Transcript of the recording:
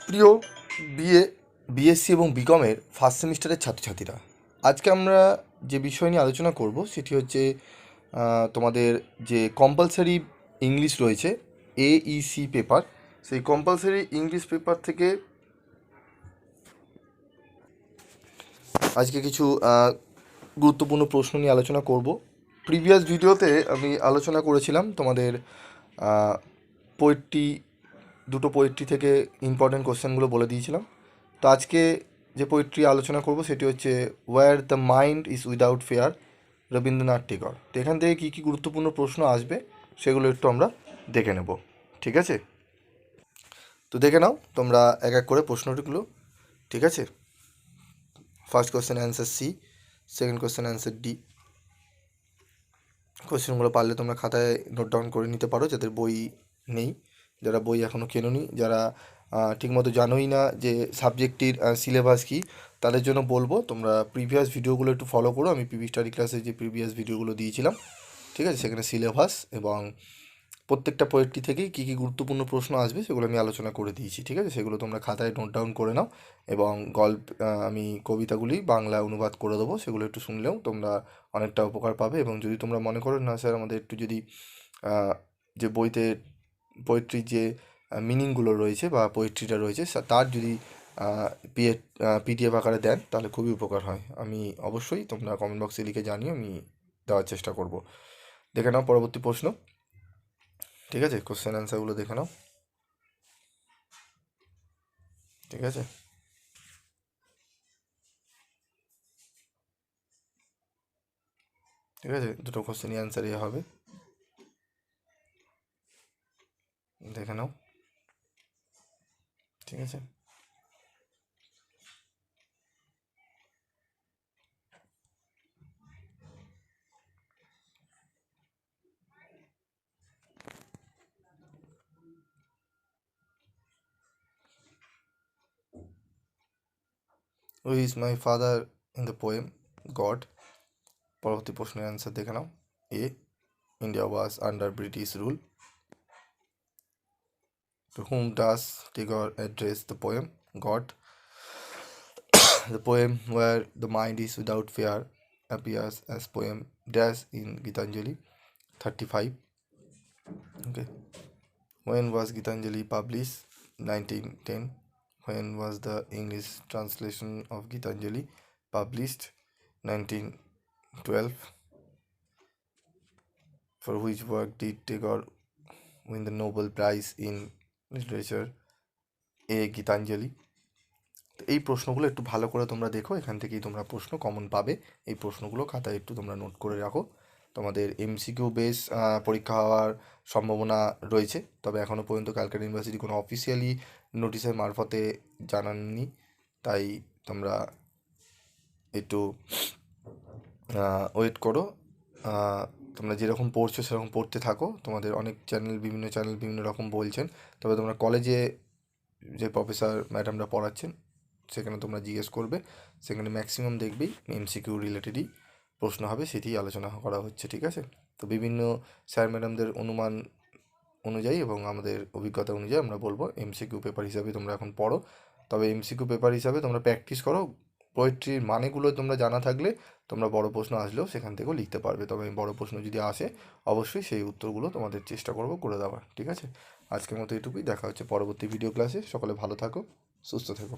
প্রিয় BA BSc এবং বিকমের first সেমিস্টারের ছাত্রছাত্রীরা, আজকে আমরা যে বিষয় নিয়ে আলোচনা করব সেটি হচ্ছে তোমাদের যে কম্পালসারি ইংলিশ রয়েছে এইসি পেপার, সেই কম্পালসারি ইংলিশ পেপার থেকে আজকে কিছু গুরুত্বপূর্ণ প্রশ্ন নিয়ে আলোচনা করব। প্রিভিয়াস ভিডিওতে আমি আলোচনা করেছিলাম তোমাদের পোয়েট্রি, দুটো পোয়েট্রি থেকে ইম্পর্ট্যান্ট কোশ্চেনগুলো বলে দিয়েছিলাম। তো আজকে যে পোয়েট্রি আলোচনা করব সেটি হচ্ছে where the mind is without fear, Rabindranath Tagore. তো এখান থেকে কী কী গুরুত্বপূর্ণ প্রশ্ন আসবে সেগুলো একটু আমরা দেখে নেব, ঠিক আছে? তো দেখে নাও তোমরা এক এক করে প্রশ্নগুলো, ঠিক আছে? First question answer C, second question answer D. কোশ্চেনগুলো পারলে তোমরা খাতায় নোট ডাউন করে নিতে পারো, যাদের বই নেই, যারা বই এখনও কেনোনি, যারা ঠিকমতো জানোই না যে সাবজেক্টটির সিলেবাস কী, তাদের জন্য বলবো তোমরা প্রিভিয়াস ভিডিওগুলো একটু ফলো করো। আমি পিভি স্টাডি ক্লাসে যে প্রিভিয়াস ভিডিওগুলো দিয়েছিলাম, ঠিক আছে, সেখানে সিলেবাস এবং প্রত্যেকটা পোয়েট্রি থেকেই কী কী গুরুত্বপূর্ণ প্রশ্ন আসবে সেগুলো আমি আলোচনা করে দিয়েছি, ঠিক আছে? সেগুলো তোমরা খাতায় নোট ডাউন করে নাও এবং আমি কবিতাগুলি বাংলা অনুবাদ করে দেবো, সেগুলো একটু শুনলেও তোমরা অনেকটা উপকার পাবে। এবং যদি তোমরা মনে করো না স্যার আমাদের একটু যদি যে বইতে পোয়েট্রির যে মিনিংগুলো রয়েছে বা পোয়েট্রিটা রয়েছে তার যদি পিডিএফ আকারে দেন তাহলে খুবই উপকার হয়। আমি অবশ্যই, তোমরা কমেন্ট বক্সে লিখে জানিও, আমি দেওয়ার চেষ্টা করব। দেখে নাও পরবর্তী প্রশ্ন, ঠিক আছে? কোশ্চেন অ্যান্সারগুলো দেখে নাও, ঠিক আছে? ঠিক আছে, দুটো কোশ্চেনই অ্যান্সার হবে, দেখে নাও, ঠিক আছে? Who is my father in the poem god. পরবর্তী প্রশ্নের অ্যান্সার দেখে নাও। A, India was under British rule. To whom does Tagore address the poem? God. The poem where the mind is without fear appears as poem dash in Gitanjali 35. Okay. When was Gitanjali published? 1910. When was the English translation of Gitanjali published? 1912. For which work did Tagore win the Nobel Prize in Literature? A. Gitanjali. তো এই প্রশ্নগুলো একটু ভালো করে তোমরা দেখো, এখান থেকেই তোমরা প্রশ্ন কমন পাবে। এই প্রশ্নগুলো খাতায় একটু তোমরা নোট করে রাখো। তোমাদের এমসিকিউ বেস পরীক্ষা হওয়ার সম্ভাবনা রয়েছে, তবে এখনও পর্যন্ত ক্যালকাটা ইউনিভার্সিটি কোনো অফিসিয়ালি নোটিশের মারফতে জানাননি, তাই তোমরা একটু ওয়েট করো। তোমরা যেরকম পড়ছো সেরকম পড়তে থাকো। তোমাদের অনেক বিভিন্ন চ্যানেল বিভিন্ন রকম বলছেন, তবে তোমরা কলেজে যে প্রফেসর ম্যাডামরা পড়াচ্ছেন সেখানে তোমরা জিজ্ঞেস করবে, সেখানে ম্যাক্সিমাম দেখবেই এমসিকিউ রিলেটেডই প্রশ্ন হবে, সেটি আলোচনা করা হচ্ছে, ঠিক আছে? তো বিভিন্ন স্যার ম্যাডামদের অনুমান অনুযায়ী এবং আমাদের অভিজ্ঞতা অনুযায়ী আমরা বলবো এমসিকিউ পেপার হিসাবে তোমরা এখন পড়ো। তবে এমসিকিউ পেপার হিসাবে তোমরা প্র্যাকটিস করো, পোয়েট্রির মানেগুলো তোমরা জানা থাকলে তোমরা বড় প্রশ্ন আসলেও সেখান থেকেও লিখতে পারবে। তবে বড় প্রশ্ন যদি আসে অবশ্যই সেই উত্তরগুলো তোমাদের চেষ্টা করবো করে দেওয়ার, ঠিক আছে? আজকের মতো এটুকুই, দেখা হচ্ছে পরবর্তী ভিডিও ক্লাসে। সকলে ভালো থাকো, সুস্থ থেকো।